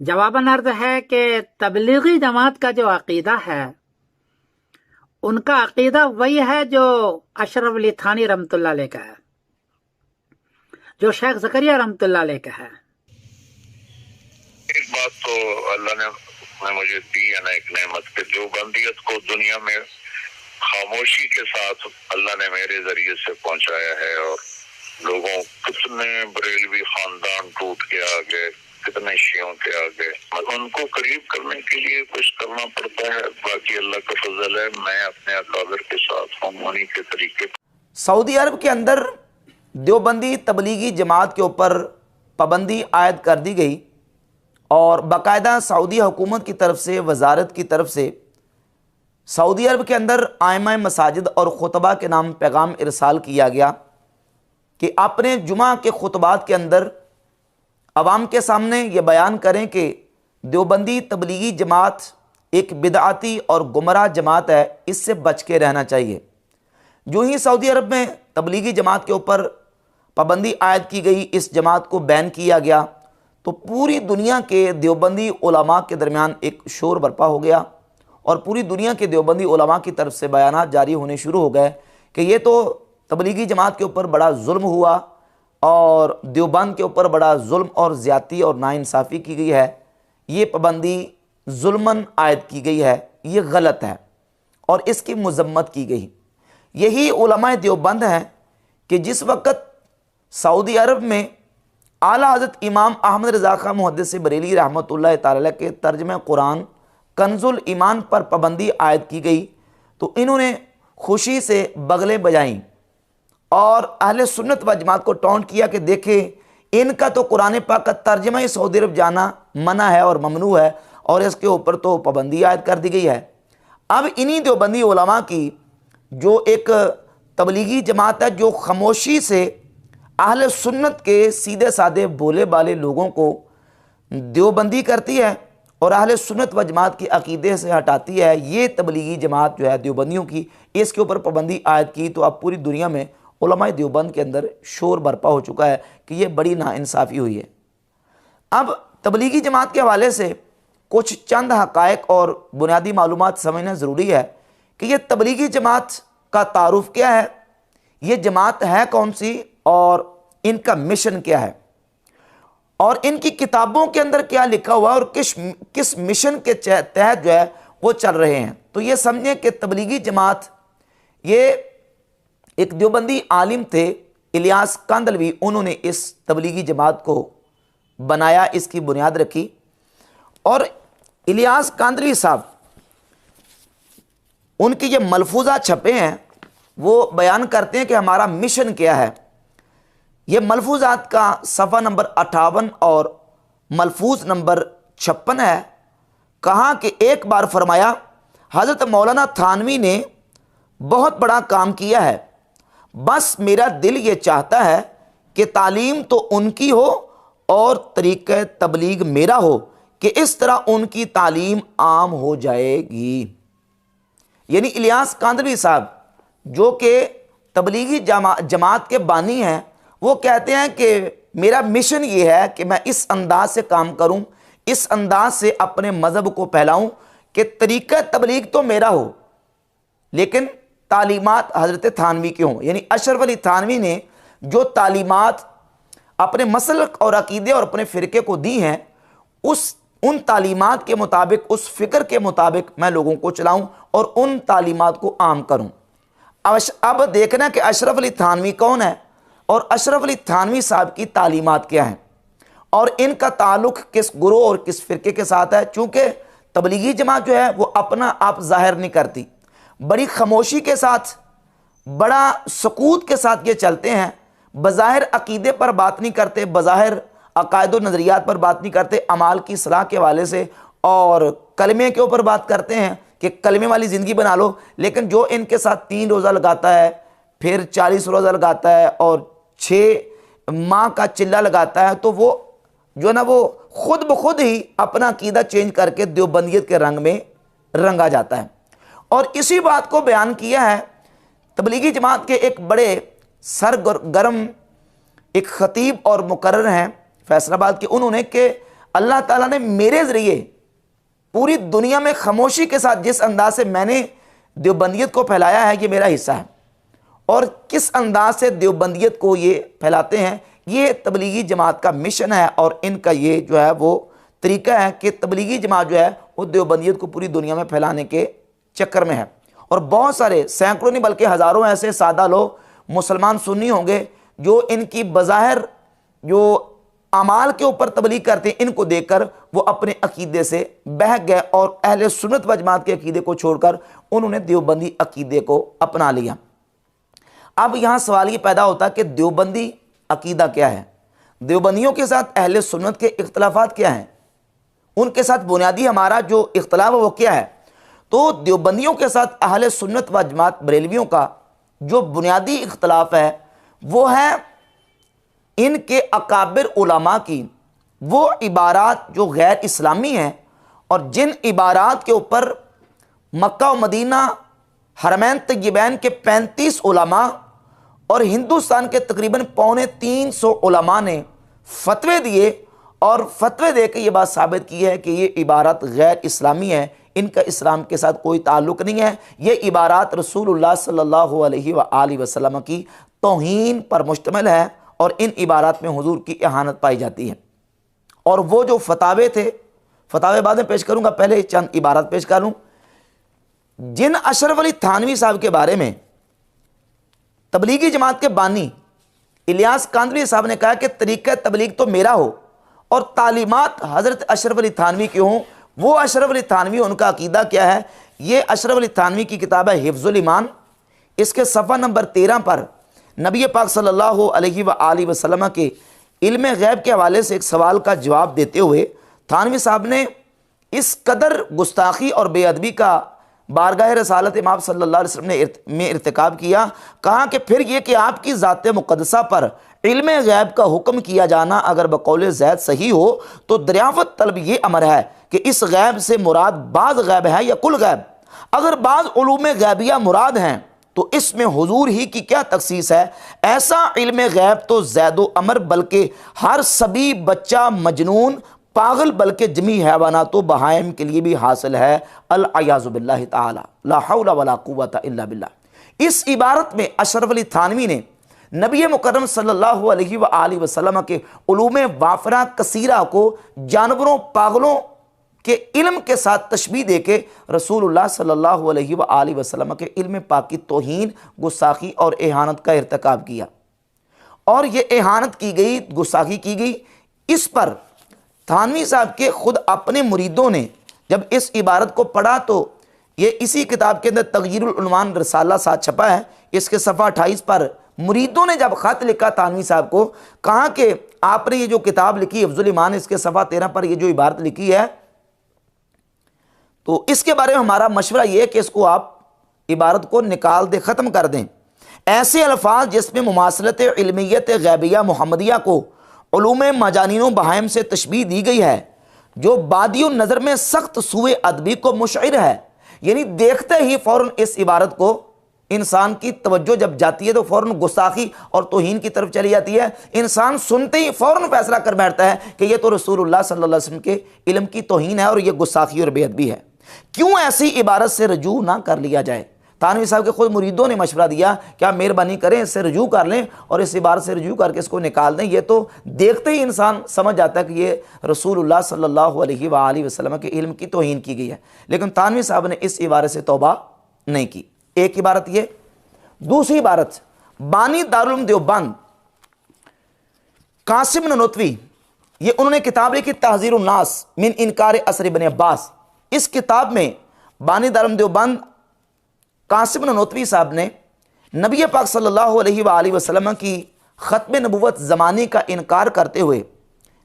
जवाबन अर्ज है कि तबलीगी जमात का जो अकीदा है, उनका अकीदा वही है जो अशरफ अली थानी रहमतुल्लाह अलैह का है, जो शेख ज़करिया रहमतुल्लाह अलैह का है। एक बात तो अल्लाह ने मुझे दी है ना, एक नेमत के जो बंदियत को दुनिया में खामोशी के साथ अल्लाह ने मेरे जरिए से पहुंचाया है, और लोगों कितने बरेलवी खानदान टूट के आ गए, कितने शियों के आगे, उनको करीब करने के लिए कुछ करना पड़ता है। बाकी अल्लाह का फजल है, मैं अपने अकाबिर के साथ हूँ उन्हीं के तरीके। सऊदी अरब के अंदर देवबंदी तबलीगी जमात के ऊपर पाबंदी आयद कर दी गई और बाकायदा सऊदी हुकूमत की तरफ से, वजारत की तरफ से सऊदी अरब के अंदर आइमा मसाजिद और खुतबा के नाम पैगाम इरसाल किया गया कि अपने जुमा के खुतबात के अंदर अवाम के सामने ये बयान करें कि देवबंदी तबलीगी जमात एक बिदआती और गुमराह जमात है, इससे बच के रहना चाहिए। जो ही सऊदी अरब में तबलीगी जमात के ऊपर पाबंदी आयद की गई, इस जमात को बैन किया गया, तो पूरी दुनिया के देवबंदी उलमा के दरमियान एक शोर बर्पा हो गया और पूरी दुनिया के देवबंदी उलमा की तरफ से बयानात जारी होने शुरू हो गए कि ये तो तबलीगी जमात के ऊपर बड़ा जुल्म हुआ और देवबंद के ऊपर बड़ा जुल्म और ज़्यादती और नाइंसाफ़ी की गई है, ये पाबंदी जुल्मन आयद की गई है, ये गलत है और इसकी मज़म्मत की गई। यही उलमाए देवबंद हैं कि जिस वक़्त सऊदी अरब में आला हज़रत इमाम अहमद रज़ा खां मुहद्दिस बरेली रहमतुल्लाह तआला के तर्जुमे कुरान कंजुल ईमान पर पाबंदी आयद की गई, तो इन्होंने खुशी से बगलें बजाईं और अहले सुन्नत व जमात को टॉन्ट किया कि देखें इनका तो कुरान पाक का तर्जमा ही सऊदी अरब जाना मना है और ममनू है और इसके ऊपर तो पाबंदी आयद कर दी गई है। अब इन्हीं देवबंदी उलमा की जो एक तबलीगी जमात है, जो खामोशी से अहले सुन्नत के सीधे साधे भोले भाले लोगों को देवबंदी करती है और अहले सुन्नत व जमात के अकीदे से हटाती है, ये तबलीगी जमात जो है देवबंदियों की, इसके ऊपर पाबंदी आयद की, तो अब पूरी दुनिया में उलमाए देवबंद के अंदर शोर बर्पा हो चुका है कि ये बड़ी नाइंसाफ़ी हुई है। अब तबलीगी जमात के हवाले से कुछ चंद हक़ाइक़ और बुनियादी मालूमात समझना ज़रूरी है कि ये तबलीगी जमात का तारुफ़ क्या है, ये जमात है कौन सी और इनका मिशन क्या है और इनकी किताबों के अंदर क्या लिखा हुआ और किस मिशन के तहत जो है वो चल रहे हैं। तो ये समझें कि तबलीगी जमात, ये एक देवबंदी आलिम थे इलियास कांदलवी, उन्होंने इस तबलीगी जमात को बनाया, इसकी बुनियाद रखी। और इलियास कांदलवी साहब, उनके ये मलफूजा छपे हैं, वो बयान करते हैं कि हमारा मिशन क्या है। ये मलफूजात का सफ़ा नंबर 58 और मलफूज नंबर 56 है। कहा कि एक बार फरमाया, हज़रत मौलाना थानवी ने बहुत बड़ा काम किया है, बस मेरा दिल ये चाहता है कि तालीम तो उनकी हो और तरीक़े तबलीग मेरा हो कि इस तरह उनकी तालीम आम हो जाएगी। यानी इलियास कांदलवी साहब जो कि तबलीगी जमात के बानी हैं, वो कहते हैं कि मेरा मिशन ये है कि मैं इस अंदाज से काम करूं, इस अंदाज से अपने मज़हब को फैलाऊं कि तरीक़ा तबलीग तो मेरा हो लेकिन तालीमात हज़रत थानवी की हों। यानी अशरफ अली थानवी ने जो तालीमात अपने मसलक और अकीदे और अपने फ़िरके को दी हैं, उन तालीमात के मुताबिक, उस फ़िक्र के मुताबिक मैं लोगों को चलाऊं और उन तालीमात को आम करूं। अब देखना कि अशरफ अली थानवी कौन है और अशरफ अली थानवी साहब की तालीमात क्या हैं और इनका ताल्लुक़ किस गुरोह और किस फ़िरके के साथ है। चूँकि तबलीगी जमात जो है वो अपना आप ज़ाहिर नहीं करती, बड़ी खामोशी के साथ, बड़ा सकूत के साथ ये चलते हैं, बज़ाहिर अकीदे पर बात नहीं करते, बज़ाहिर अकायद व नज़रियात पर बात नहीं करते, अमाल की सलाह के हवाले से और कलमे के ऊपर बात करते हैं कि कलमे वाली ज़िंदगी बना लो। लेकिन जो इनके साथ 3 रोज़ा लगाता है, फिर 40 रोज़ा लगाता है और 6 माह का चिल्ला लगाता है, तो वो जो ना वो खुद ब खुद ही अपना अकीदा चेंज करके देवबंदियत के रंग में रंगा जाता है। और इसी बात को बयान किया है तबलीगी जमात के एक बड़े सरगर्म एक खतीब और मुकर्रर हैं फैसलाबाद के, उन्होंने कि अल्लाह ताला ने मेरे ज़रिए पूरी दुनिया में खामोशी के साथ जिस अंदाज से मैंने देवबंदियत को फैलाया है, ये मेरा हिस्सा है। और किस अंदाज से देवबंदियत को ये फैलाते हैं, ये तबलीगी जमात का मिशन है और इनका ये जो है वो तरीका है कि तबलीगी जमात जो है वो देवबंदियत को पूरी दुनिया में फैलाने के चक्कर में है। और बहुत सारे सैकड़ों नहीं बल्कि हज़ारों ऐसे सादा लोग मुसलमान सुन्नी होंगे जो इनकी बज़ाहिर जो अमाल के ऊपर तबलीग करते हैं, इनको देखकर वो अपने अकीदे से बहक गए और अहले सुन्नत व जमात के अकीदे को छोड़कर उन्होंने देवबंदी अकीदे को अपना लिया। अब यहाँ सवाल ये पैदा होता है कि देवबंदी अकीदा क्या है, देवबंदियों के साथ अहले सुन्नत के इख्तलाफात क्या हैं, उनके साथ बुनियादी हमारा जो इख्तलाफ है वो क्या है। तो देवबंदियों के साथ अहले सुन्नत व जमात बरेलवियों का जो बुनियादी इख्तलाफ है वो है इनके अकाबिर उलमा की वो इबारात जो गैर इस्लामी हैं और जिन इबारात के ऊपर मक्का व मदीना हरमैन तय्यबैन के 35 उलमा और हिंदुस्तान के तकरीबन 350 उलमा ने फतवे दिए और फतवे दे के ये बात साबित की है कि ये इबारत गैर इस्लामी है, इनका इस्लाम के साथ कोई ताल्लुक़ नहीं है, ये इबारत रसूलुल्लाह सल्लल्लाहु अलैहि वसल्लम की तौहीन पर मुश्तमिल है और इन इबारत में हुजूर की इहानत पाई जाती है। और वो जो फतावे थे, फतावे बाद में पेश करूँगा, पहले चंद इबारत पेश करूँ। जिन अशरफ अली थानवी साहब के बारे में तबलीगी जमात के बानी इलियास कांदवी साहब ने कहा कि तरीक़ा तबलीग तो मेरा हो और तालीमात हज़रत अशरफ अली थानवी की हों, वो अशरफ अली थानवी उनका अकीदा क्या है। ये अशरफ अली थानवी की किताब है हिफ्ज़ुल ईमान, इसके सफ़ा नंबर 13 पर नबी पाक सल्लल्लाहु अलैहि वसल्लम के इल्म गैब के हवाले से एक सवाल का जवाब देते हुए थानवी साहब ने इस कदर गुस्ताखी और बेअदबी का बारगाह रसालत इमाम सल्लल्लाहु अलैहि वसल्लम में इर्तिकाब किया। कहा कि फिर यह कि आपकी ज़ात मुक़द्दसा पर इल्म गैब का हुक्म किया जाना अगर बकौल ज़ैद सही हो तो दरियाफ़त तलब ये अमर है कि इस गैब से मुराद बाज़ गैब है या कुल गैब। अगर बाज़ उलूम गैबिया मुराद हैं तो इसमें हुजूर ही की क्या तखसीस है। ऐसा इल्म गैब तो ज़ैदो अमर बल्कि हर सभी बच्चा मजनून पागल बल्कि जमी हैवानातो बहाइम के लिए भी हासिल है। अल-अयाज़ु बिल्लाहि ताला ला हौला वला कुव्वता इल्ला बिल्लाह। इस इबारत में अशरफ अली थानवी ने नबी मुकर्रम सल्लल्लाहु अलैहि वसल्लम के उलूम वाफरा कसीरा को जानवरों पागलों के इल्म के साथ तशबीह दे के रसूलुल्लाह सल्लल्लाहु अलैहि वसल्लम के इल्म पाक की तौहीन, गुस्ताखी और एहानत का इर्तिकाब किया। और ये एहानत की गई, गुस्ताखी की गई। इस पर थानवी साहब के खुद अपने मुरीदों ने जब इस इबारत को पढ़ा तो ये इसी किताब के अंदर तग़यीरुल उन्वान रसाला साथ छपा है, इसके सफ़ा 28 पर मुरीदों ने जब ख़त लिखा थानवी साहब को, कहा कि आपने ये जो किताब लिखी हिफ्ज़ुल ईमान, इसके सफ़ा 13 पर ये जो इबारत लिखी है तो इसके बारे में हमारा मशवरा ये है कि इसको आप इबारत को निकाल दें, ख़त्म कर दें। ऐसे अल्फाज जिसमें मुमासलत इल्मियत गैबिया मुहम्मदिया को उलूम मजानीन बहाइम से तशबीह दी गई है जो बादियों नज़र में सख्त सूए अदबी को मुशइर है। यानी देखते ही फ़ौरन इस इबारत को इंसान की तवज्जो जब जाती है तो फ़ौरन गुस्ताखी और तौहीन की तरफ चली जाती है। इंसान सुनते ही फ़ौरन फैसला कर बैठता है कि यह तो रसूलुल्लाह सल्लल्लाहु अलैहि वसल्लम के इल्म की तौहीन है और यह गुस्ताखी और बेअदबी है। क्यों ऐसी इबारत से रजू ना कर लिया जाए। थानवी साहब के खुद मुरीदों ने मशवरा दिया कि आप मेहरबानी करें इससे रजू कर लें और इस इबारत से रजू करके इसको निकाल दें। ये तो देखते ही इंसान समझ जाता है कि ये रसूलुल्लाह सल्लल्लाहु अलैहि वसल्लम के इल्म की तौहीन की गई है। लेकिन थानवी साहब ने इस इबारत से तौबा नहीं की। एक इबारत ये। दूसरी इबारत बानी दारुल उलूम देवबंद कासिम ननोतवी, ये उन्होंने किताब लिखी तहज़ीरुन नास मिन इनकार असर इब्न अब्बास। इस किताब में बानी दारुल उलूम देवबंद कासिम ननोतवी साहब ने नबी पाक सल्लल्लाहु अलैहि वसल्लम की ख़त्म नबुव्वत ज़मानी का इनकार करते हुए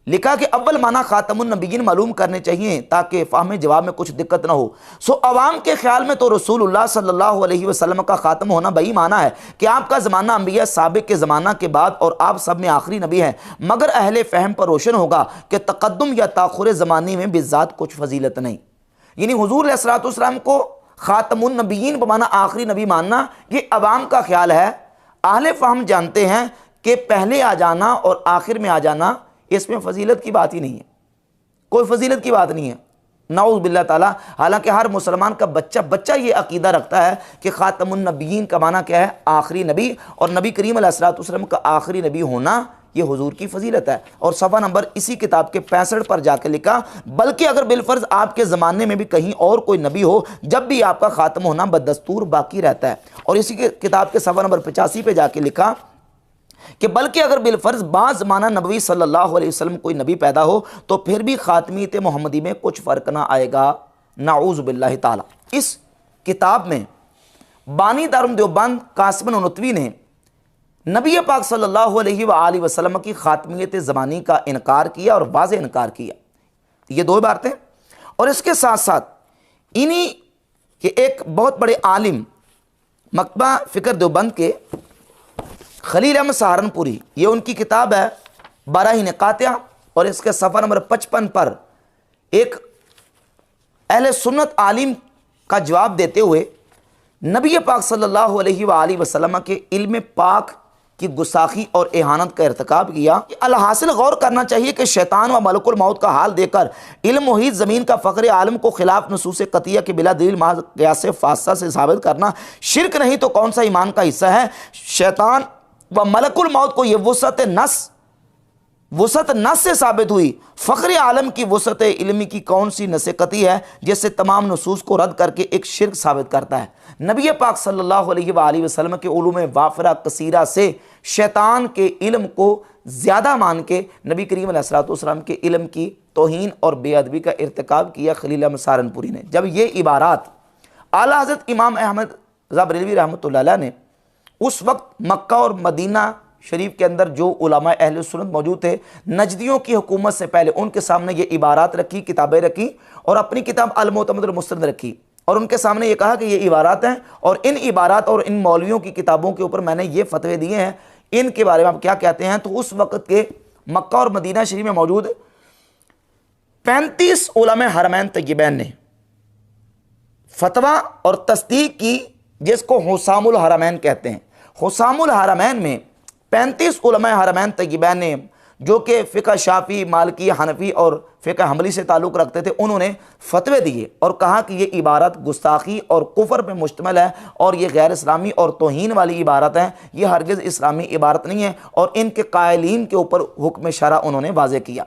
लिखा कि अव्वल माना खातमुन नबीयीन मालूम करने चाहिए ताकि फ़हम जवाब में कुछ दिक्कत ना हो। सो अवाम के ख्याल में तो रसूलुल्लाह सल्लल्लाहु अलैहि वसल्लम का खातम होना वही माना है कि आपका ज़माना अंबिया साबिक़ के ज़माना के बाद और आप सब में आखिरी नबी हैं, मगर अहले फ़हम पर रोशन होगा कि तक़द्दुम या ताख़ुर ज़माने में बिज़ात कुछ फजीलत नहीं। यानी हुज़ूर अलैहिस्सलातु वस्सलाम को खातमुन नबीयीन बमाना आखिरी नबी मानना ये अवाम का ख्याल है। अहले फ़हम जानते हैं कि पहले आ जाना और आखिर में आ जाना इसमें फजीलत की बात ही नहीं है, कोई फजीलत की बात नहीं है, नाउज़ बिल्लाह ताला। हालांकि हर मुसलमान का बच्चा ये अकीदा रखता है कि खातमुन नबीयीन का माना क्या है, आखिरी नबी, और नबी करीम अलैहिस्सलातु वस्सलाम का आखिरी नबी होना ये हुजूर की फजीलत है। और सफ़ा नंबर इसी किताब के 65 पर जाकर लिखा, बल्कि अगर बिलफर्ज आपके ज़माने में भी कहीं और कोई नबी हो, जब भी आपका खात्म होना बदस्तूर बाकी रहता है। और इसी के किताब के सफ़ा नंबर 85 पे जाके लिखा कि बल्कि अगर बिलफर्ज बाज़ ज़माना नबी सल्लल्लाहु अलैहि वसल्लम कोई नबी पैदा हो तो फिर भी ख़ातमीत मोहम्मदी में कुछ फ़र्क ना आएगा, नाऊज़ बिल्लाहि ताला। इस किताब में बानी दारुल देवबंद कासिम ननतवी ने नबी पाक सल्लल्लाहु अलैहि वसल्लम की ख़ातमीत ज़मानी का इनकार किया और वाज़े इनकार किया। ये दो बातें। और इसके साथ साथ इन्हीं के एक बहुत बड़े आलिम मकबा फ़िक्र देवबंद के खलील अहमद सहारनपुरी, ये उनकी किताब है बराहीन कातिया, और इसके सफ़ा नंबर 55 पर एक अहले सुन्नत आलिम का जवाब देते हुए नबी पाक सल्लल्लाहु अलैहि वसल्लम के इल्म पाक की गुस्ताखी और एहानत का इर्तिकाब किया। अलहासिल गौर करना चाहिए कि शैतान व मलकुल मौत का हाल देकर इल्म मुहीत ज़मीन का फ़ख्र आलम को खिलाफ नसूस कतिया के बिला दलील महज़ क़ियास फ़ासिदा से साबित करना शिरक नहीं तो कौन सा ईमान का हिस्सा है। शैतान व मलकुल मौत को यह वसत नस से साबित हुई, फ़ख्र आलम की वसत इल्मी की कौन सी नसीकती है जिससे तमाम नसूस को रद्द करके एक शिरक साबित करता है। नबी पाक सल्लल्लाहु अलैहि वसल्लम के उलूम वाफ़िरा कसीरा से शैतान के इल्म को ज़्यादा मान के नबी करीम अलैहिस्सलातु वस्सलाम के इल्म की तौहीन और बेअदबी का इर्तिकाब किया खलील अहमद सहारनपुरी ने। जब ये इबारात आला हज़रत इमाम अहमद रज़ा बरेलवी रहमतुल्लाह अलैह ने उस वक्त मक्का और मदीना शरीफ के अंदर जो उलमा अहले सुन्नत मौजूद थे, नजदियों की हुकूमत से पहले उनके सामने ये इबारात रखी, किताबें रखी और अपनी किताब अल-मुअतमद अल-मुस्तनद रखी और उनके सामने ये कहा कि ये इबारात हैं और इन इबारात और इन मौलवियों की किताबों के ऊपर मैंने ये फतवे दिए हैं, इनके बारे में आप क्या कहते हैं। तो उस वक्त के मक्का और मदीना शरीफ में मौजूद 35 उलमा हरमैन तय्यबैन ने फतवा और तस्दीक की, जिसको हुसामुल हरमैन कहते हैं। हुसामुल हरमैन में 35 उलमा हरमैन तय्यबैन ने, जो कि फ़िक़ह शाफ़ी, मालिकी, हनफ़ी और फ़िक़ह हम्बली से ताल्लुक़ रखते थे, उन्होंने फतवे दिए और कहा कि ये इबारत गुस्ताखी और कुफ़र पर मुश्तमिल है और ये गैर इस्लामी और तौहीन वाली इबारत है, ये हरगिज़ इस्लामी इबारत नहीं है और इनके कायलीन के ऊपर हुक्म शरा उन्होंने वाज़े किया।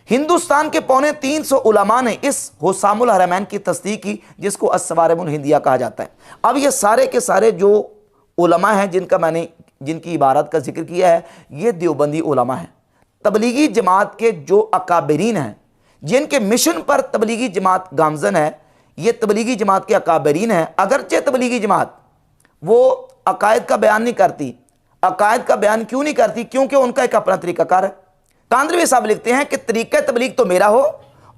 हिंदुस्तान के 350 उलमा ने इस हुसामुल हरमैन की तस्दीक की, जिसको अस्सवारिमुल हिंदिया कहा जाता है। अब ये सारे के सारे जो उलमा हैं जिनकी इबारत का जिक्र किया है, ये देवबंदी उलमा हैं। तबलीगी जमात के जो अकाबरीन हैं, जिनके मिशन पर तबलीगी जमात गामजन है, ये तबलीगी जमात के अकाबरीन हैं। अगरचे तबलीगी जमात वो अकायद का बयान नहीं करती। अकायद का बयान क्यों नहीं करती? क्योंकि उनका एक अपना तरीक़ाकार है। कांदलवी साहब लिखते हैं कि तरीक़ा तबलीग तो मेरा हो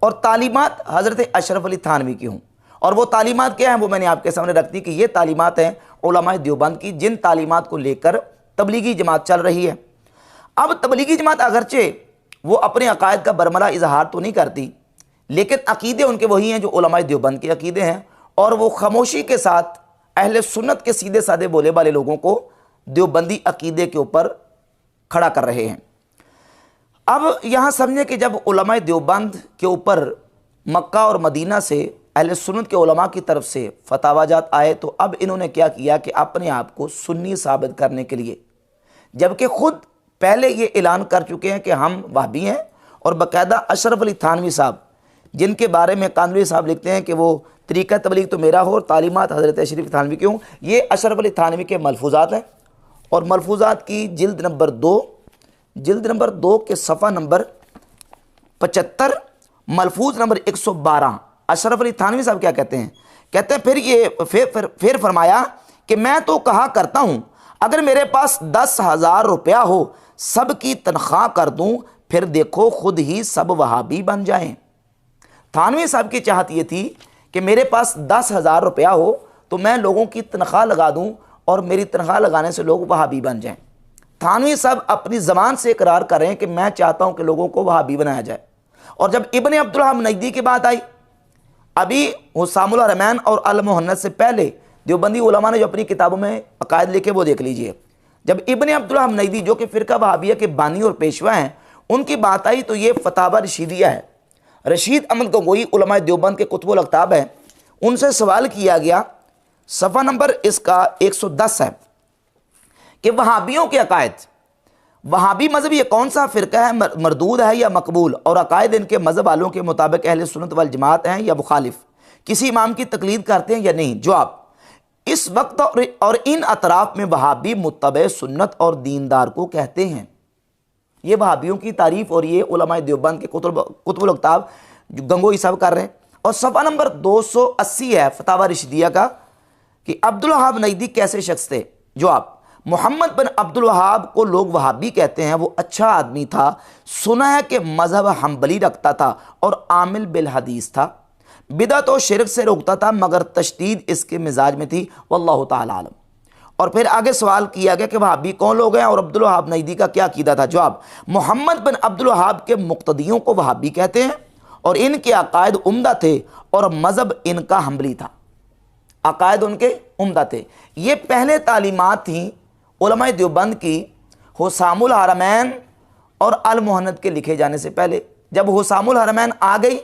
और तालीमात हज़रत अशरफ अली थानवी की हूँ। और वो तालीमात क्या हैं वो मैंने आपके सामने रख दी कि ये तालीमात हैं उलमाए देवबंद की, जिन तालीमात को लेकर तबलीगी जमात चल रही है। अब तबलीगी जमात अगरचे वो अपने अकायद का बरमला इजहार तो नहीं करती, लेकिन अकीदे उनके वही हैं जो उलमाए देवबंद के अकीदे हैं और वो खामोशी के साथ अहले सुन्नत के सीधे साधे बोले वाले लोगों को देवबंदी अकीदे के ऊपर खड़ा कर रहे हैं। अब यहाँ समझे कि जब उलमाए देवबंद के ऊपर मक्का और मदीना से अहले सुन्नत के उलमा की तरफ से फतावाजात आए, तो अब इन्होंने क्या किया कि अपने आप को सुन्नी साबित करने के लिए, जबकि खुद पहले ये ऐलान कर चुके हैं कि हम वहाबी हैं, और बाकायदा अशरफ अली थानवी साहब, जिनके बारे में कांदलवी साहब लिखते हैं कि वो तरीक़ा तबलीग तो मेरा हो और तालीमात हज़रत अशरफ थानवी की हूँ, ये अशरफ अली थानवी के मलफूज़ात हैं। और मलफूज़ात की जिल्द नंबर 2 के सफ़ा नंबर 75 मलफूज नंबर 112 अशरफ अली थानवी साहब क्या कहते हैं? कहते हैं फिर फरमाया कि मैं तो कहा करता हूँ अगर मेरे पास 10,000 रुपया हो सबकी तनख्वाह कर दूँ, फिर देखो खुद ही सब वहाबी बन जाएं। थानवी साहब की चाहत ये थी कि मेरे पास 10,000 रुपया हो तो मैं लोगों की तनख्वाह लगा दूं और मेरी तनख्वाह लगाने से लोग वहाबी बन जाएं। थानवी साहब अपनी ज़बान से इकरार कर रहे हैं कि मैं चाहता हूं कि लोगों को वहाबी बनाया जाए। और जब इब्न अब्दुल वहाब नजदी की बात आई, अभी हुसामुल हरमैन और अल मुहन्नद से पहले देवबंदी उलमा ने जो अपनी किताबों में अकायद लिखे वो देख लीजिए। जब इब्न अब्दुल वहाब नजदी जो कि फ़िरका वहाबिया के बानी और पेशवा हैं उनकी बात आई तो ये फतावा रशीदिया है। रशीद अहमद गंगोई उलमा देवबंद के कुतुबुल अख्ताब है, उनसे सवाल किया गया, सफ़ा नंबर इसका 110 है कि वहाबियों के अकायद, वहाबी मज़हब ये कौन सा फ़िरका है, मरदूद है या मकबूल, और अकायद इनके मज़हब वालों के मुताबिक अहले सुन्नत वल जमात हैं या मुखालिफ, किसी इमाम की तकलीद करते हैं या नहीं। जवाब, इस वक्त और इन अतराफ में वहाबी मुत्तबे सुन्नत और दीनदार को कहते हैं। ये वहाबियों की तारीफ़ और ये उलमाए देवबंद के कुतुबुल अख्ताब गंगोई साहब कर रहे हैं। और सफ़ा नंबर 280 है फतावा रशीदिया का कि अब्दुल वहाब नजदी कैसे शख्स थे। जवाब, मोहम्मद बिन अब्दुल वहाब को लोग वहाबी कहते हैं। वो अच्छा आदमी था, सुना है कि मजहब हम्बली रखता था और आमिल बिल हदीस था, बिदअत और शिरक से रोकता था मगर तशदीद इसके मिजाज में थी। वल्लाहु ताला आलम। और फिर आगे सवाल किया गया कि वहाबी कौन लोग हैं और अब्दुल वहाब नजदी का क्या अकीदा था। जवाब, मोहम्मद बिन अब्दुल वहाब के मुक्तदियों को वहाबी कहते हैं और इनके अकायद उम्दा थे और मजहब इनका हम्बली था। अकायद उनके उम्दा थे। ये पहले तालीमात थी उलमाए देवबंद की हुसामुल हरमैन और अल मुहन्नद के लिखे जाने से पहले। जब हुसामुल हरमैन आ गई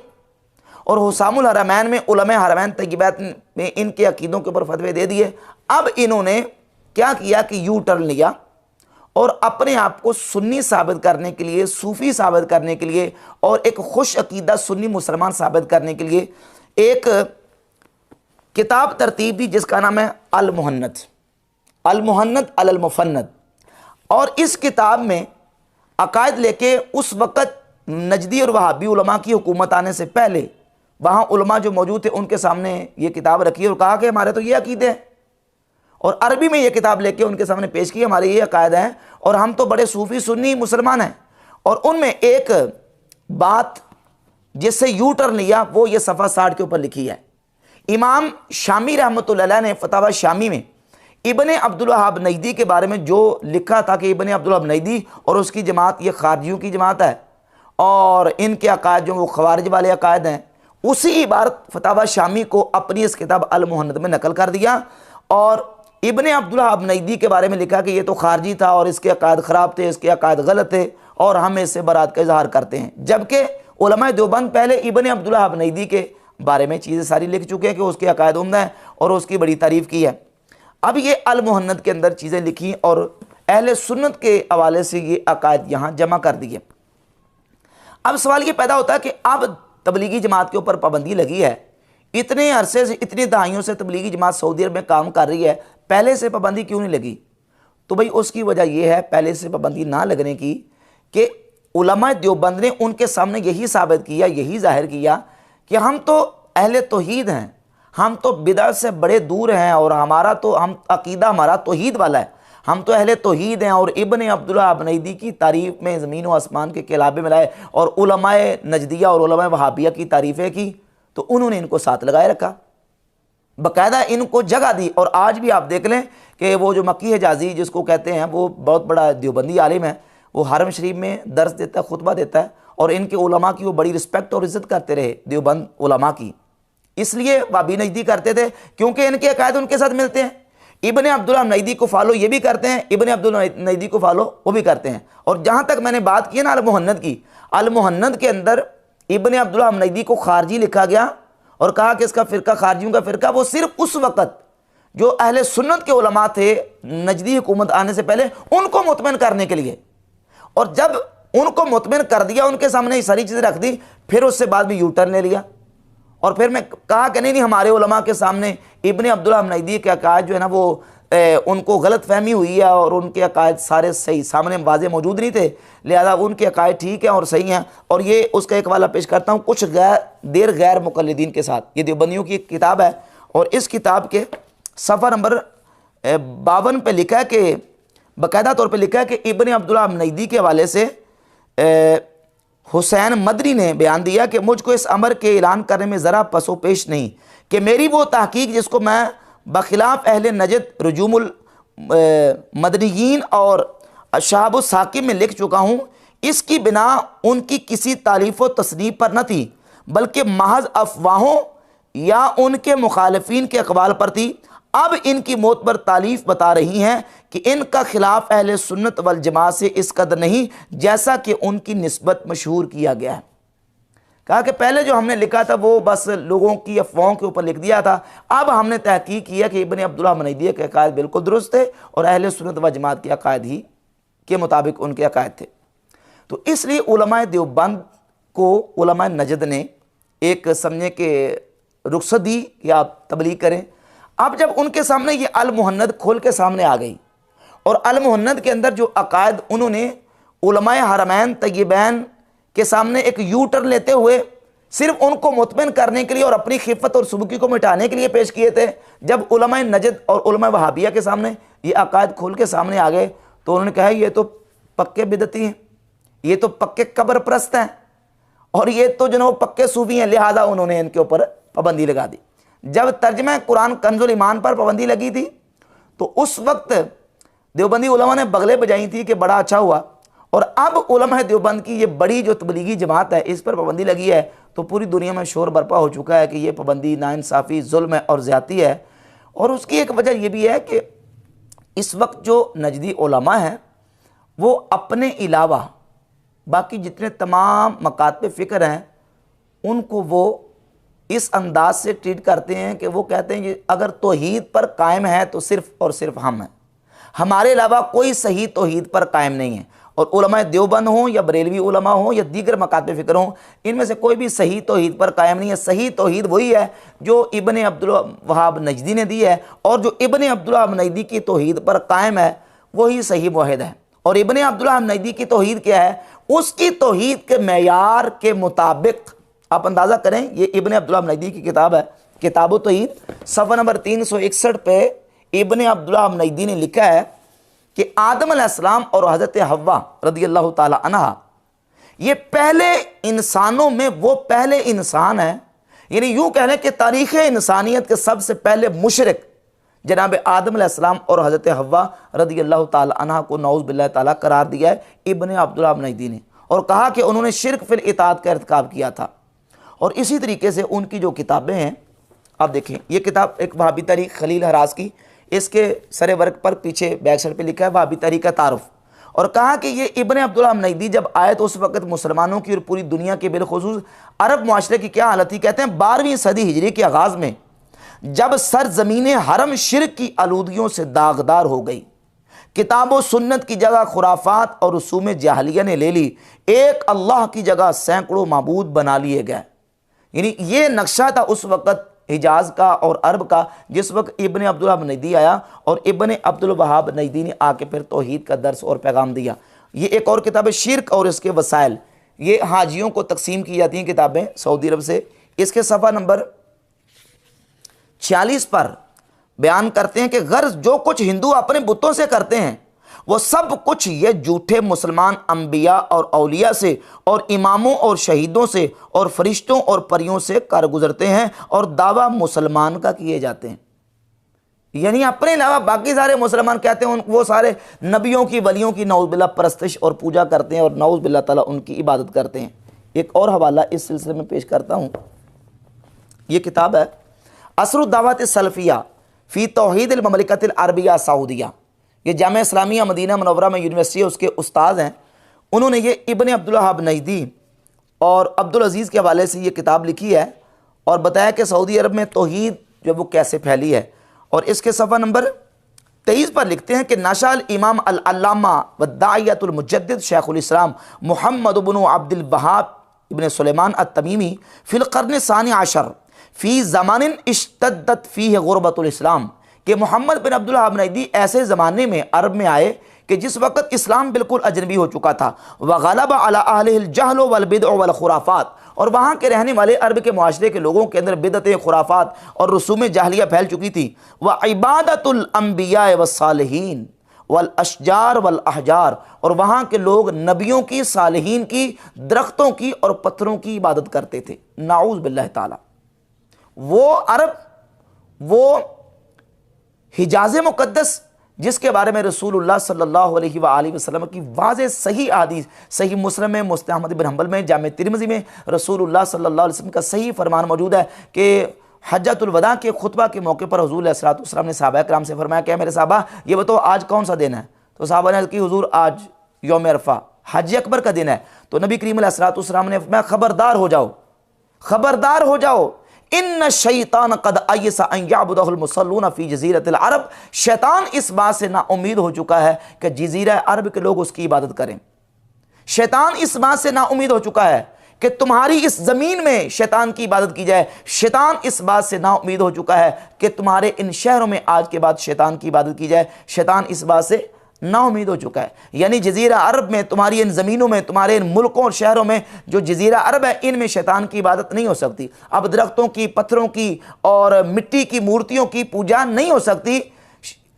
और हुसामुल हरमैन में उलमाए हरमैन तय्यबात में इनके अकीदों के ऊपर फतवे दे दिए, अब इन्होंने क्या किया कि यू टर्न लिया और अपने आप को सुन्नी साबित करने के लिए, सूफ़ी साबित करने के लिए और एक खुश अकीदा सुन्नी मुसलमान साबित करने के लिए एक किताब तरतीब दी जिसका नाम है अल मुहन्नद, अल मुहन्नद अल मुफन्नद। और इस किताब में अकायद लेके उस वक़्त नजदी और वहाबी उलमा की हुकूमत आने से पहले वहाँ उलमा जो मौजूद थे उनके सामने ये किताब रखी और कहा कि हमारे तो ये अकीदे हैं, और अरबी में ये किताब लेके उनके सामने पेश की, हमारे ये अकायद हैं और हम तो बड़े सूफ़ी सुन्नी मुसलमान हैं। और उनमें एक बात जिससे यू टर्न लिया वो ये सफ़ा 60 के ऊपर लिखी है। इमाम शामी रहमतुल्लाह अलैह ने फतावा शामी में इब्ने अब्दुल वहाब नजदी के बारे में जो लिखा था कि इब्ने अब्दुल वहाब नजदी और उसकी जमात ये खारजियों की जमात है और इनके अकायद जो वो खवारिज वाले अकायद हैं, उसी इबारत फतावा शामी को अपनी इस किताब अल मुहन्नद में नकल कर दिया और इब्ने अब्दुल वहाब नजदी के बारे में लिखा कि ये तो खारजी था और इसके अकायद ख़राब थे, इसके अकायद गलत थे और हम इससे बरात का इजहार करते हैं। जबकि उलमाए देवबंद पहले इब्ने अब्दुल वहाब नजदी के बारे में चीज़ें सारी लिख चुके हैं कि उसके अकायद उम्दा है और उसकी बड़ी तारीफ़ की है। अब ये अल मुहन्नद के अंदर चीज़ें लिखी और अहले सुन्नत के हवाले से ये अकायद यहाँ जमा कर दिए। अब सवाल ये पैदा होता है कि अब तबलीगी जमात के ऊपर पाबंदी लगी है, इतने अरसे से, इतनी दहाइयों से तबलीगी जमात सऊदी अरब में काम कर रही है, पहले से पाबंदी क्यों नहीं लगी? तो भाई उसकी वजह यह है पहले से पाबंदी ना लगने की कि उलमाए देवबंद ने उनके सामने यही साबित किया, यही जाहिर किया कि हम तो अहले तौहीद हैं, हम तो बिदअत से बड़े दूर हैं और हमारा तो हम अकीदा हमारा तौहीद वाला है, हम तो अहले तौहीद हैं। और इब्ने अब्दुल वहाब नजदी की तारीफ़ में ज़मीन व आसमान के किलाबे मिलाए और उलमाए नजदिया और उलमाए वहाबिया की तारीफ़ें की तो उन्होंने इनको साथ लगाए रखा, बाकायदा इनको जगह दी। और आज भी आप देख लें कि वो जो मक्की हिजाज़ी जिसको कहते हैं वो बहुत बड़ा देवबंदी आलिम है, वो हरम शरीफ में दर्स देता है, खुतबा देता है और इनके उलमा की वो बड़ी रिस्पेक्ट और इज़्ज़त करते रहे देवबंद उलमा की, इसलिए वहाबी नजदी करते थे क्योंकि इनके अकायद उनके साथ मिलते हैं। इब्ने अब्दुल वहाब नजदी को फॉलो ये भी करते हैं, इब्ने अब्दुल नजदी को फॉलो वो भी करते हैं। और जहाँ तक मैंने बात की ना अल मुहन्नद की, अल मुहन्नद के अंदर इब्ने अब्दुल वहाब नजदी को खारजी लिखा गया और कहा कि इसका फ़िरका खारजियों का फ़िरका, वो सिर्फ उस वक़्त जो अहले सुन्नत के उलमा थे नजदी हुकूमत आने से पहले उनको मुतमिन करने के लिए, और जब उनको मुतमिन कर दिया, उनके सामने ये सारी चीज़ें रख दी, फिर उससे बाद में यू टर्न ले लिया। और फिर मैं कहा कि नहीं हमारे उलमा के सामने इब्ने अब्दुल वहाब नजदी के अकायद जो है ना वो उनको गलत फहमी हुई है और उनके अकायद सारे सही सामने वाज़े मौजूद नहीं थे, लिहाजा उनके अकायद ठीक हैं और सही हैं। और ये उसका एक वाला पेश करता हूँ कुछ गैर मुक़ल्लिदीन के साथ। ये देवबंदियों की एक किताब है और इस किताब के सफ़ा नंबर 52 पे लिखा है कि बाकायदा तौर पे लिखा है कि इब्ने अब्दुल वहाब नजदी के हवाले से हुसैन मदनी ने बयान दिया कि मुझको इस अमर के ऐलान करने में ज़रा पसो पेश नहीं कि मेरी वो तहकीक जिसको मैं बखिलाफ़ अहले नजद रुजूमुल मदनीयीन और शहाब साकिब में लिख चुका हूँ, इसकी बिना उनकी किसी तारीफ़ व तसनीफ़ पर न थी, बल्कि महज अफवाहों या उनके मुखालफीन के अक़वाल पर थी। अब इनकी मौत पर तारीफ़ बता रही हैं कि इनका खिलाफ अहले सुन्नत वल जमात से इस कदर नहीं जैसा कि उनकी निस्बत मशहूर किया गया है। कहा कि पहले जो हमने लिखा था वो बस लोगों की अफवाहों के ऊपर लिख दिया था, अब हमने तहकीक किया कि इब्न अब्दुल्लाह मुनैदी के अकायद बिल्कुल दुरुस्त थे और अहले सुन्नत व जमात के अकायद ही के मुताबिक उनके अकायद थे। तो इसलिए उलमाए देवबंद को उलमाए नजद ने एक समझे कि रुख्सत दी कि आप तबलीग करें। अब जब उनके सामने ये अल मुहन्नद खोल के सामने आ गई और अल मुहन्नद के अंदर जो अकायद उन्होंने उलमाए हरमैन तय्यबैन के सामने एक यू टर्न लेते हुए सिर्फ उनको मुतमिन करने के लिए और अपनी खिफत और सुबकी को मिटाने के लिए पेश किए थे, जब उलमाए नजद और उलमाए वहाबिया के सामने ये अकायद खोल के सामने आ गए तो उन्होंने कहा ये तो पक्के बिदती हैं, ये तो पक्के कब्र परस्त हैं और ये तो जो पक्के सूफी हैं, लिहाजा उन्होंने इनके ऊपर पाबंदी लगा दी। जब तर्जमा कुरान कंजुल ईमान पर पाबंदी लगी थी तो उस वक्त देवबंदी उलमा ने बगले बजाई थी कि बड़ा अच्छा हुआ, और अब उलमा देवबंद की ये बड़ी जो तबलीगी जमात है इस पर पाबंदी लगी है तो पूरी दुनिया में शोर बर्पा हो चुका है कि ये पाबंदी नाइंसाफ़ी जुल्म है और ज़्यादती है। और उसकी एक वजह यह भी है कि इस वक्त जो नजदी उलमा हैं वो अपने अलावा बाकी जितने तमाम मकातब फ़िक्र हैं उनको वो इस अंदाज से ट्रीट करते हैं कि वो कहते हैं कि अगर तौहीद पर कायम है तो सिर्फ़ और सिर्फ हम हैं, हमारे अलावा कोई सही तौहीद पर कायम नहीं है। और उलमाए देवबंद हों या बरेलवी उलमा हों या दीगर मकातब फ़िक्र हों, इनमें से कोई भी सही तौहीद पर कायम नहीं है। सही तौहीद वही है जो इब्न अब्दुल वहाब नजदी ने दी है, और जो इब्न अब्दुल वहाब नजदी की तौहीद पर कायम है वही सही मुआहिद है। और इब्न अब्दुल वहाब नजदी की तौहीद क्या है? उसकी तौहीद के मेयार के मुताबिक आप अंदाज़ा करें, ये इब्न अब्दुल वहाब नजदी की किताब है किताब तौहीद, सफ़ा नंबर 361 पे इब्न अब्दुल वहाब नजदी ने लिखा है कि आदम अलैहिस्सलाम और हज़रत हव्वा रज़ियल्लाहु ताला अन्हा ये पहले इंसानों में वो पहले इंसान है, यानी यूँ कह लें कि तारीख़ इंसानियत के सबसे पहले मुशरिक जनाब आदम अलैहिस्सलाम और हज़रत हव्वा रज़ियल्लाहु ताला अन्हा को नऊज़ बिल्लाह ताला करार दिया है इब्न अब्दुल वहाब नजदी ने, और कहा कि उन्होंने शिर्क फिल इताअत का इर्तिकाब किया था। और इसी तरीके से उनकी जो किताबें हैं, आप देखें ये किताब एक वहाबी तारीख़ खलील हराज की, इसके सरे वर्क पर पीछे बैक साइड पे लिखा है वहाबी तारीख़ का तारुफ, और कहा कि ये इब्न अब्दुल वहाब नजदी जब आए तो उस वक्त मुसलमानों की और पूरी दुनिया के बिलखुसूस अरब मुआशरे की क्या हालत थी। कहते हैं 12वीं सदी हिजरी के आगाज़ में जब सरज़मीन हरम शिर्क की आलूदगियों से दागदार हो गई, किताब व सुन्नत की जगह खुराफात और रसूम जाहलिया ने ले ली, एक अल्लाह की जगह सैकड़ों माबूद बना लिए गए। यानी ये नक्शा था उस वक़्त हिजाज का और अरब का, जिस वक्त इब्न अब्दुल वहाब नजदी आया और इब्न अब्दुल वहाब नजदी ने आके फिर तौहीद का दर्स और पैगाम दिया। ये एक और किताब है शिर्क और इसके वसाइल, ये हाजियों को तकसीम की जाती हैं किताबें सऊदी अरब से। इसके सफ़ा नंबर 46 पर बयान करते हैं कि गर्ज जो कुछ हिंदू अपने बुतों से करते हैं वो सब कुछ ये झूठे मुसलमान अंबिया और औलिया से और इमामों और शहीदों से और फरिश्तों और परियों से कर गुजरते हैं और दावा मुसलमान का किए जाते हैं। यानी अपने अलावा बाकी सारे मुसलमान कहते हैं वो सारे नबियों की वलियों की नऊज़ बिल्लाह परस्तिश और पूजा करते हैं और नऊज़ बिल्लाह ताला उनकी इबादत करते हैं। एक और हवाला इस सिलसिले में पेश करता हूँ, ये किताब है असरुद दावत सलफ़िया फ़ी तौहीद अल ममलिकत अल अरबिया सऊदिया, ये जामिया इस्लामिया मदीना मुनव्वरा में यूनिवर्सिटी है, उसके उस्ताद हैं। उन्होंने ये इब्न अब्दुल वहाब नजदी और अब्दुल अजीज़ के हवाले से ये किताब लिखी है और बताया कि सऊदी अरब में तौहीद जो वो कैसे फैली है। और इसके सफ़ा नंबर 23 पर लिखते हैं कि नशाल इमाम अल अल्लामा व दाइयतुल मुजद्दिद शेखुल इस्लाम मुहम्मद इब्न अब्दुल वहाब इब्न सुलेमान अत-तमीमी फिल क़र्न सानी आशर फ़ी ज़मानिन इश्तद्दत फ़ीह गुरबतुल इस्लाम, कि मोहम्मद बिन अब्दुल वहाब नजदी ऐसे ज़माने में अरब में आए कि जिस वक़्त इस्लाम बिल्कुल अजनबी हो चुका था। व ग़लबा अला अहलिल जहल वल बिदअ वल खुराफात, और वहाँ के रहने वाले अरब के मुआशरे के लोगों के अंदर बिदअतें खुराफात और रसूम जाहलिया फैल चुकी थी। व इबादतुल अंबिया व सालिहीन, वल अशजार वल अहजार, और वहाँ के लोग नबियों की, सालिहीन की, दरख्तों की और पत्थरों की इबादत करते थे। नाऊज़ बिल्लाह ताला। वो अरब, वो हिजाज़ मुक़द्दस जिसके बारे में रसूलुल्लाह सल्लल्लाहु अलैहि वसल्लम की वाज़ेह सही हदीस, सही मुस्लिम में, मुस्नद अहमद बिन हंबल में, जामे तिरमिज़ी में रसूलुल्लाह सल्लल्लाहु अलैहि वसल्लम का सही फरमान मौजूद है कि हज्जतुल वदा के खुतबा के मौके पर हुज़ूर अलैहिस्सलातु वस्सलाम ने सहाबा किराम से फरमाया, क्या मेरे साहबा ये बताओ आज कौन सा दिन है? तो साहबा ने कि हुज़ूर आज यौम अरफा, हज अकबर का दिन है। तो नबी करीम अलैहिस्सलातु वस्सलाम ने फरमाया, खबरदार हो जाओ, खबरदार हो जाओ, इन शैतान कद अयसा अन यअबुदहुल मुसल्लून फी जज़ीरतिल अरब, शैतान इस बात से ना उम्मीद हो चुका है कि जज़ीरा अरब के लोग उसकी इबादत करें। शैतान इस बात से ना उम्मीद हो चुका है कि तुम्हारी इस जमीन में शैतान की इबादत की जाए। शैतान इस बात से ना उम्मीद हो चुका है कि तुम्हारे इन शहरों में आज के बाद शैतान की इबादत की जाए। शैतान इस बात से ना उम्मीद हो चुका है। यानी जजीरा अरब में, तुम्हारी इन ज़मीनों में, तुम्हारे इन मुल्कों और शहरों में जो जजीरा अरब है, इनमें शैतान की इबादत नहीं हो सकती। अब दरख्तों की, पत्थरों की और मिट्टी की मूर्तियों की पूजा नहीं हो सकती।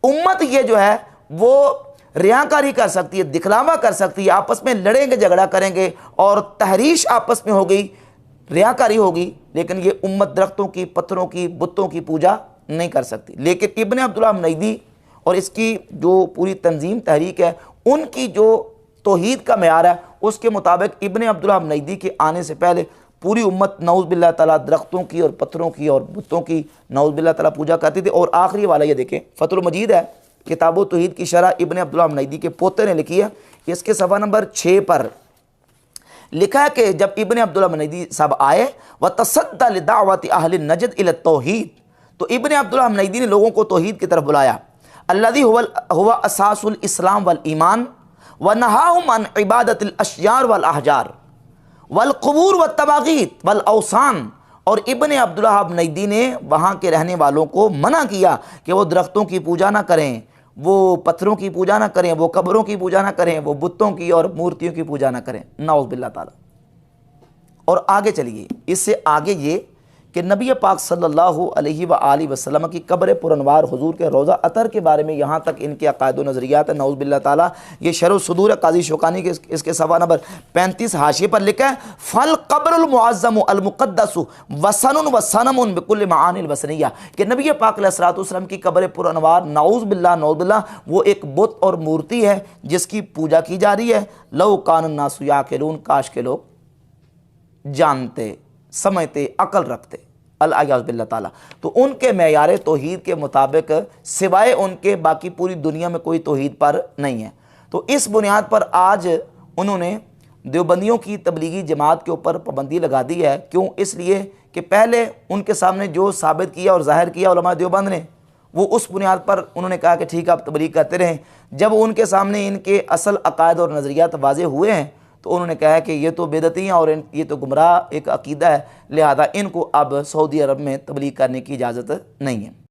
उम्मत ये जो है वो रियाकारी कर सकती है, दिखलावा कर सकती है, आपस में लड़ेंगे, झगड़ा करेंगे और तहरीश आपस में हो गई, रियाकारी होगी, लेकिन ये उम्मत दरख्तों की, पत्थरों की, बुतों की पूजा नहीं कर सकती। लेकिन इब्ने अब्दुल्लाह नईदी और इसकी जो पूरी तंजीम तहरीक है, उनकी जो तौहीद का मेयार है, उसके मुताबिक इब्ने अब्दुल्लाह नईदी के आने से पहले पूरी उम्मत नऊज़ बिल्लाह ताला दरख्तों की और पत्थरों की और बुतों की नऊज़ बिल्लाह ताला पूजा करती थी। और आखिरी वाला ये देखें, फतहुल मजीद है, किताब तौहीद की शरह इब्ने अब्दुल्लाह नईदी के पोते ने लिखी है। इसके सफ़ा नंबर 6 पर लिखा है कि जब इब्ने अब्दुल्लाह नईदी साहब आए, व तसद्दा लिदावति अहले नजद इला तौहीद, तो इब्ने अब्दुल्लाह नईदी ने लोगों को तौहीद की तरफ बुलाया। अल्लज़ी हुवा असासुल इस्लाम वल ईमान व नहाहुम अन इबादतिल अशजार वल अहजार वल क़ुबूर व तवागीत वल औसान। और इब्ने अब्दुल्लाह नईदी ने वहाँ के रहने वालों को मना किया कि वो दरख्तों की पूजा ना करें, वो पत्थरों की पूजा ना करें, वो कब्रों की पूजा ना करें, वो बुतों की और मूर्तियों की पूजा ना करें। नाउज़ बिल्लाह ताला। और आगे चलिए, इससे आगे ये कि नबी पाक सल्लल्लाहु अलैहि वसल्लम की कब्र पुरनवार हुजूर के रोज़ा अतर के बारे में यहाँ तक इनके अक़ायद व नज़रियात है। नऊज़ बिल्लाह ताला। ये शरह सुदूर काज़ी शौकानी के इसके सफ़ा नंबर 35 हाशिए पर लिखा है, फल कब्रुल मुअज़्ज़म अल मुक़द्दस वसनुन व सनमुन बिकुल्ल मानिल वसनिया, कि नबी पाक अलैहिस्सलातु वस्सलाम की कब्र पुरनवार नऊज़ बिल्लाह वो एक बुत और मूर्ति है जिसकी पूजा की जा रही है। लौ कान नासु याक़िलून, काश के लोग जानते, समझते, अकल रखते। अल-अयाज़ बिल्लाह ताला। तो उनके मेयार तौहीद के मुताबिक सिवाय उनके बाकी पूरी दुनिया में कोई तौहीद पर नहीं है। तो इस बुनियाद पर आज उन्होंने देवबंदियों की तबलीगी जमात के ऊपर पाबंदी लगा दी है। क्यों? इसलिए कि पहले उनके सामने जो साबित किया और ज़ाहिर किया उलमा देवबंद ने, वो उस बुनियाद पर उन्होंने कहा कि ठीक है आप तबलीग करते रहें। जब उनके सामने इनके असल अकायद और नज़रियात वाज़े हुए हैं तो उन्होंने कहा कि ये तो बेदती हैं और ये तो गुमराह एक अकीदा है, लिहाजा इनको अब सऊदी अरब में तबलीग करने की इजाज़त नहीं है।